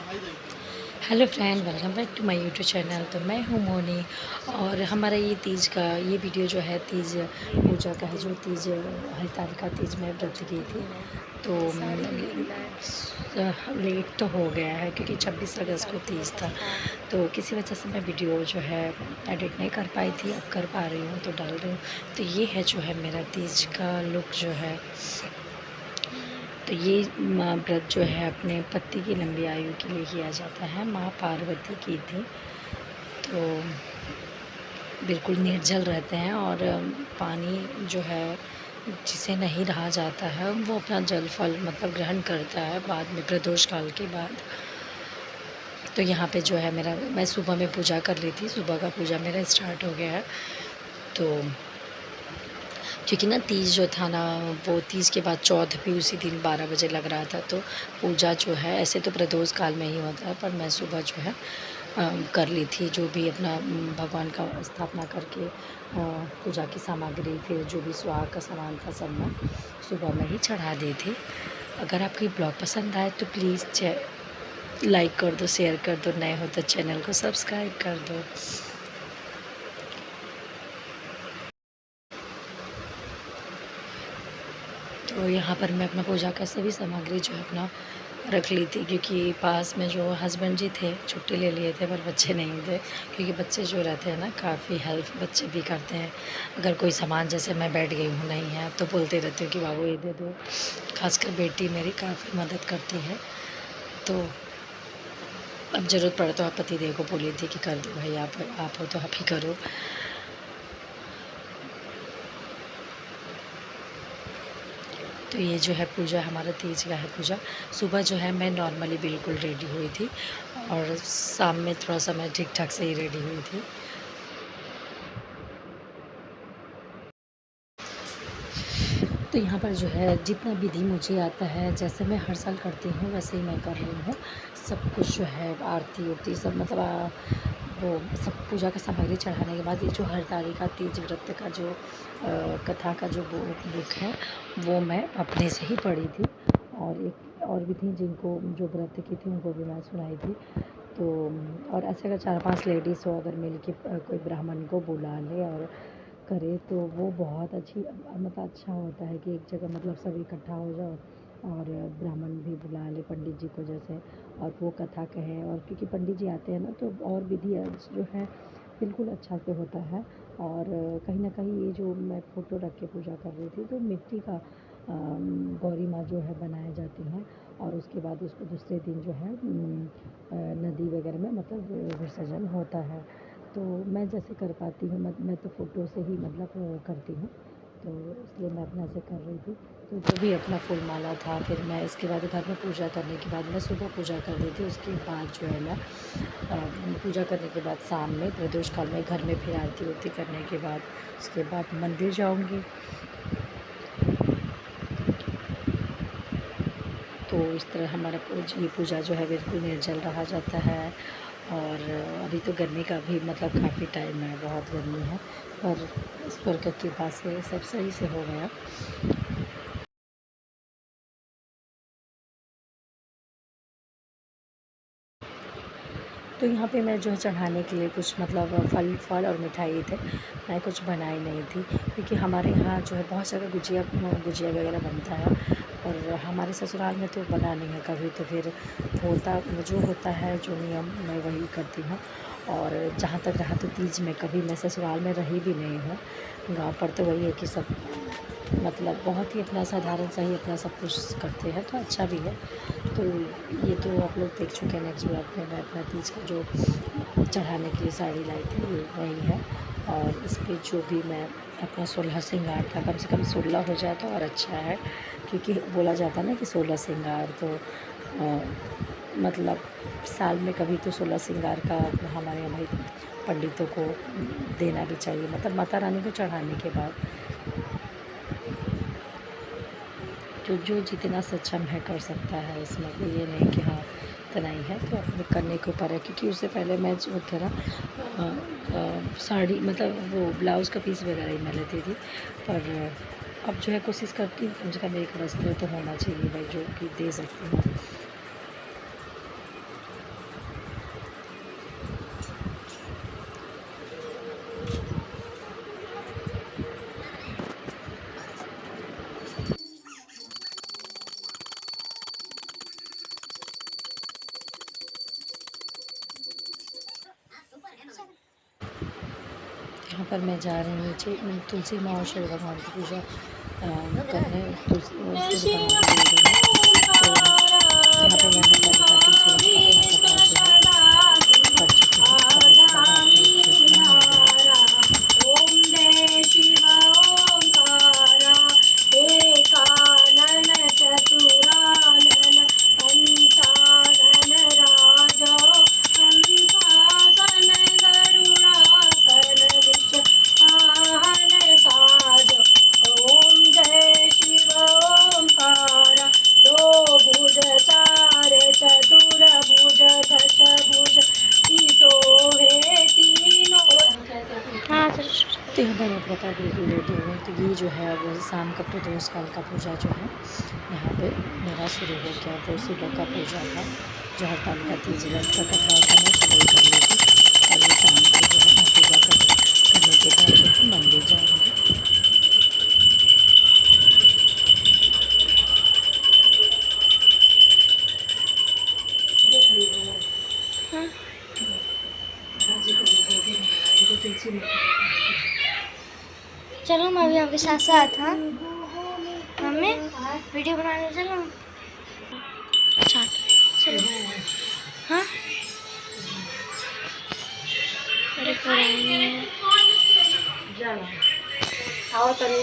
Hello friend, welcome back to my YouTube channel. तो मैं हूँ मोनी और हमारा ये तीज का ये वीडियो जो है तीज पूजा का है। जो तीज हरितालिका तीज में व्रत की थी, तो लेट तो हो गया है क्योंकि 26 अगस्त को तीज था, तो किसी वजह से मैं वीडियो जो है एडिट नहीं कर पाई थी। अब कर पा रही हूँ तो डाल रही हूँ। तो ये है जो है मेरा तीज का लुक जो है। तो ये व्रत जो है अपने पति की लंबी आयु के लिए किया जाता है। माँ पार्वती की थी, तो बिल्कुल निर्जल रहते हैं और पानी जो है जिसे नहीं रहा जाता है वो अपना जल फल मतलब ग्रहण करता है बाद में, प्रदोष काल के बाद। तो यहाँ पे जो है मैं सुबह में पूजा कर ली थी। सुबह का पूजा मेरा स्टार्ट हो गया है। तो क्योंकि ना तीज जो था ना, वो तीज के बाद चौथ भी उसी दिन 12 बजे लग रहा था। तो पूजा जो है ऐसे तो प्रदोष काल में ही होता है, पर मैं सुबह जो है कर ली थी। जो भी अपना भगवान का स्थापना करके पूजा की सामग्री, फिर जो भी सुहाग का सामान था, सब मैं सुबह में ही चढ़ा दी थी। अगर आपको ये ब्लॉग पसंद आए तो प्लीज़ लाइक कर दो, शेयर कर दो, नए हो तो चैनल को सब्सक्राइब कर दो। तो यहाँ पर मैं अपना पूजा का सभी सामग्री जो है अपना रख ली थी, क्योंकि पास में जो हस्बैंड जी थे छुट्टी ले लिए थे, पर बच्चे नहीं थे। क्योंकि बच्चे जो रहते हैं ना, काफ़ी हेल्प बच्चे भी करते हैं। अगर कोई सामान जैसे मैं बैठ गई हूँ नहीं है तो बोलते रहते हो कि बाबू ये दे दो। खासकर बेटी मेरी काफ़ी मदद करती है। तो अब ज़रूरत पड़े तो आप पति देव को बोली थी कि कर दो भाई, आप हो तो आप ही करो। तो ये जो है पूजा हमारा तीज का है पूजा। सुबह जो है मैं नॉर्मली बिल्कुल रेडी हुई थी और शाम में थोड़ा सा मैं ठीक ठाक से ही रेडी हुई थी। तो यहाँ पर जो है जितना विधि मुझे आता है, जैसे मैं हर साल करती हूँ वैसे ही मैं कर रही हूँ। सब कुछ जो है आरती उरती सब मतलब वो सब पूजा का सामग्री चढ़ाने के बाद ये जो हरतालिका तीज व्रत का जो कथा का जो बुक है वो मैं अपने से ही पढ़ी थी। और एक और भी थी जिनको जो व्रत की थी उनको भी मैं सुनाई थी। तो और ऐसे अगर 4-5 लेडीज़ हो, अगर मिल के कोई ब्राह्मण को बुला ले और करे तो वो बहुत अच्छी मतलब अच्छा होता है कि एक जगह मतलब सब इकट्ठा हो जाओ और ब्राह्मण भी बुला ले पंडित जी को जैसे, और वो कथा कहें। और क्योंकि पंडित जी आते हैं ना, तो और विधि जो है बिल्कुल अच्छा से होता है। और कहीं ना कहीं ये जो मैं फ़ोटो रख के पूजा कर रही थी, तो मिट्टी का गौरी माँ जो है बनाए जाती हैं और उसके बाद उसको दूसरे दिन जो है नदी वगैरह में मतलब विसर्जन होता है। तो मैं जैसे कर पाती हूँ, मैं तो फ़ोटो से ही मतलब करती हूँ, तो इसलिए मैं अपना ऐसे कर रही थी। तो जो भी अपना फूल माला था, फिर मैं इसके बाद घर में पूजा करने के बाद मैं सुबह पूजा कर दी थी। उसके बाद जो है मैं पूजा करने के बाद शाम में प्रदोष काल में घर में फिर आरती उरती करने के बाद उसके बाद मंदिर जाऊँगी। तो इस तरह हमारा ये पूजा जो है बिल्कुल निर्जल रहा जाता है। और अभी तो गर्मी का भी मतलब काफ़ी टाइम है, बहुत गर्मी है, पर ईश्वर की कृपा से सब सही से हो गया। तो यहाँ पे मैं जो है चढ़ाने के लिए कुछ मतलब फल और मिठाई थे, मैं कुछ बनाई नहीं थी। क्योंकि हमारे यहाँ जो है बहुत जगह गुजिया वगैरह बनता है, और हमारे ससुराल में तो बना नहीं है कभी। तो फिर जो होता है जो नियम मैं वही करती हूँ। और जहाँ तक रहा तो तीज में कभी मैं ससुराल में रही भी नहीं हूँ। गाँव पर तो वही है कि सब मतलब बहुत ही अपना साधारण सा ही अपना सब कुछ करते हैं, तो अच्छा भी है। तो ये तो आप लोग देख चुके हैं नेक्स्ट ब्लॉग में। मैं अपना तीज का जो चढ़ाने के लिए साड़ी लाई थी ये वही है। और इस पर जो भी मैं अपना 16 श्रृंगार था, कम से कम 16 हो जाए तो और अच्छा है। क्योंकि बोला जाता है ना कि 16 श्रृंगार तो मतलब साल में कभी तो 16 श्रृंगार का हमारे यहाँ भाई पंडितों को देना भी चाहिए, मतलब माता रानी को चढ़ाने के बाद। तो जो जितना सक्षम है कर सकता है, इसमें कोई ये नहीं कि हाँ इतना ही है, तो अपने करने के ऊपर है। क्योंकि उससे पहले मैं जो था ना साड़ी मतलब वो ब्लाउज़ का पीस वगैरह ही मैं लेती थी। पर अब जो है कोशिश करती हूँ कम से कम एक वस्त्र तो होना चाहिए भाई, जो कि दे सकती हूँ। यहाँ पर मैं जा रही हूँ नीचे तुलसी माँ और शिव भगवान की पूजा करने। तुलसी शिव भगवान की पूजा में तो यहाँ पर मैं बताती कर चुकी हूँ। करने के बाद तो यहाँ पर मैं प्रॉपर बिल्कुल रेडी हुई। तो ये जो है वो शाम का प्रदोष काल का पूजा जो है यहाँ पे मेरा शुरू हो गया। वो सुबह का पूजा था जो हड़ताल का तीज व्रत का कथा था, मैं सुबह कर ली थी। और ये शाम को जो है मैं पूजा करने के बाद जो है मंदिर जाऊँगी। चलो मैं भी आपके साथ साथ। हाँ मम्मी वीडियो बनाने चलो। चलो हाँ आओ तरी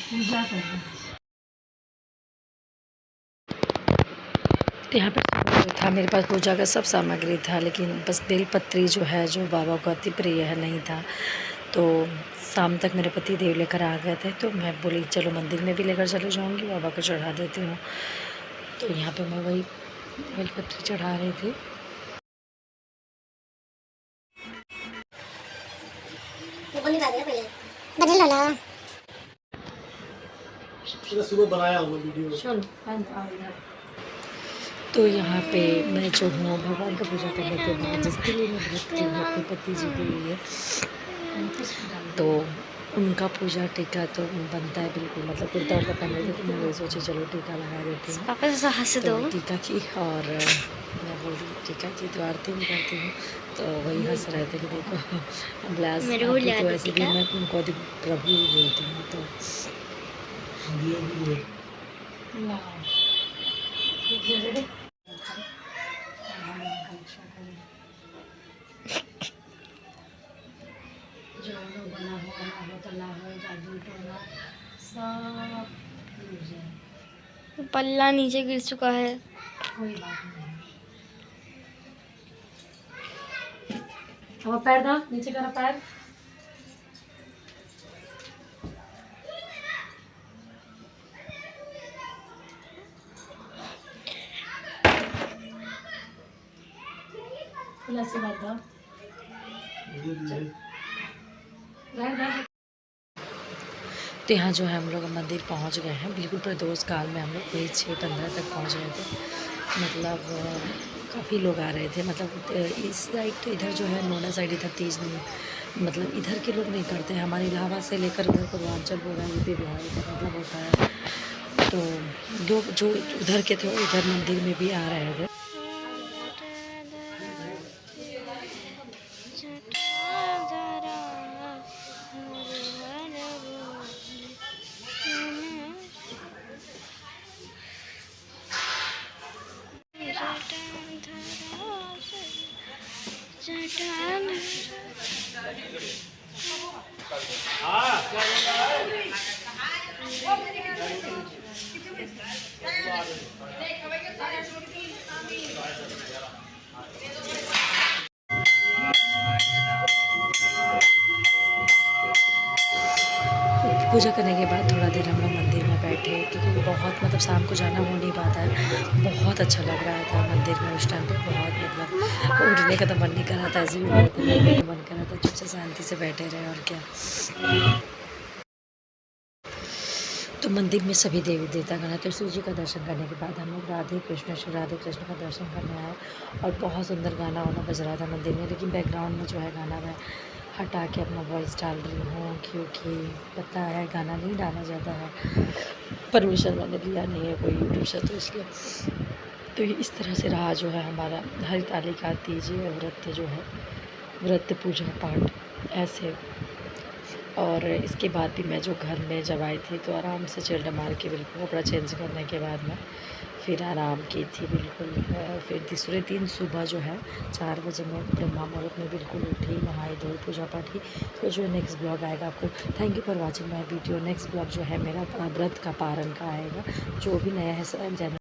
पूजा करना। तो यहाँ पर था मेरे पास पूजा का सब सामग्री था, लेकिन बस बेलपत्री जो है जो बाबा को अति प्रिय है नहीं था। तो शाम तक मेरे पति देव लेकर आ गए थे, तो मैं बोली चलो मंदिर में भी लेकर चले जाऊंगी, बाबा को चढ़ा देती हूँ। तो यहाँ पे मैं वही बेलपत्री चढ़ा रही थी। सुबह बनाया हूँ वीडियो। चलो तो यहाँ पे मैं जो हूँ भगवान का पूजा करने के बाद जिसके लिए मैं व्रत की हूँ अपने पति जी के लिए, तो उनका पूजा टीका तो बनता है बिल्कुल, मतलब कुर्ता वर्ता पहन लेते, तो मैं वही सोची चलो टीका लगा देती हूँ। पापा से हंस दो। तो टीका की और मैं बोली टीका की तो आरती भी करती हूँ। तो वही हंस रहे थे कि देखो ब्लास तो ऐसे भी मैं उनको अधिक प्रभु ही बोलती हूँ। तो जो बना हो तला हो जादू टोना सब हो जाए। पल्ला नीचे गिर चुका है। कोई बात नहीं। अब पैर दो, नीचे करो पैर। से बात दो। तो यहाँ जो है हम लोग मंदिर पहुँच गए हैं। बिल्कुल प्रदोष काल में हम लोग वही 6:15 तक पहुँच गए थे। मतलब काफ़ी लोग आ रहे थे। मतलब इस साइड तो इधर जो है नोएडा साइड इधर तीज नहीं, मतलब इधर के लोग नहीं करते हैं। हमारे इलाहाबाद से लेकर उधर पूर्वांचल हो गया, यूपी बिहार इधर मतलब होता है। तो लोग जो उधर के थे वो इधर मंदिर में भी आ रहे थे। पूजा करने के बाद थोड़ा देर हम लोग मंदिर में बैठे, क्योंकि बहुत मतलब शाम को जाना हो नहीं पाता है। बहुत अच्छा लग रहा था मंदिर में उस टाइम पे। बहुत मतलब उठने का तो मन नहीं कर रहा था, ऐसे भी मन कर रहा था चुप से शांति से बैठे रहे और क्या। तो मंदिर में सभी देवी देवता गण, तो शिव जी का दर्शन करने के बाद हम लोग राधे कृष्ण का दर्शन करने आए। और बहुत सुंदर गाना वाना बज रहा था मंदिर में, लेकिन बैकग्राउंड में जो है गाना मैं हटा के अपना वॉइस डाल रही हूँ, क्योंकि पता है गाना नहीं डाला जाता है, परमिशन मैंने लिया नहीं है कोई यूट्यूब से, तो इसलिए। तो इस तरह से रहा जो है हमारा हरितालिका तीज व्रत जो है व्रत पूजा पाठ ऐसे। और इसके बाद भी मैं जो घर में जब आई थी तो आराम से चिल्ड मार के बिल्कुल कपड़ा चेंज करने के बाद में फिर आराम की थी बिल्कुल। फिर तीसरे दिन सुबह जो है 4 बजे मैं ब्रह्मा मुहूर्त में बिल्कुल उठी, नहाई धोई, पूजा पाठ की। तो जो नेक्स्ट ब्लॉग आएगा आपको, thank you for watching my video. Next blog जो है मेरा व्रत का पारण का आएगा। जो भी नया है चैनल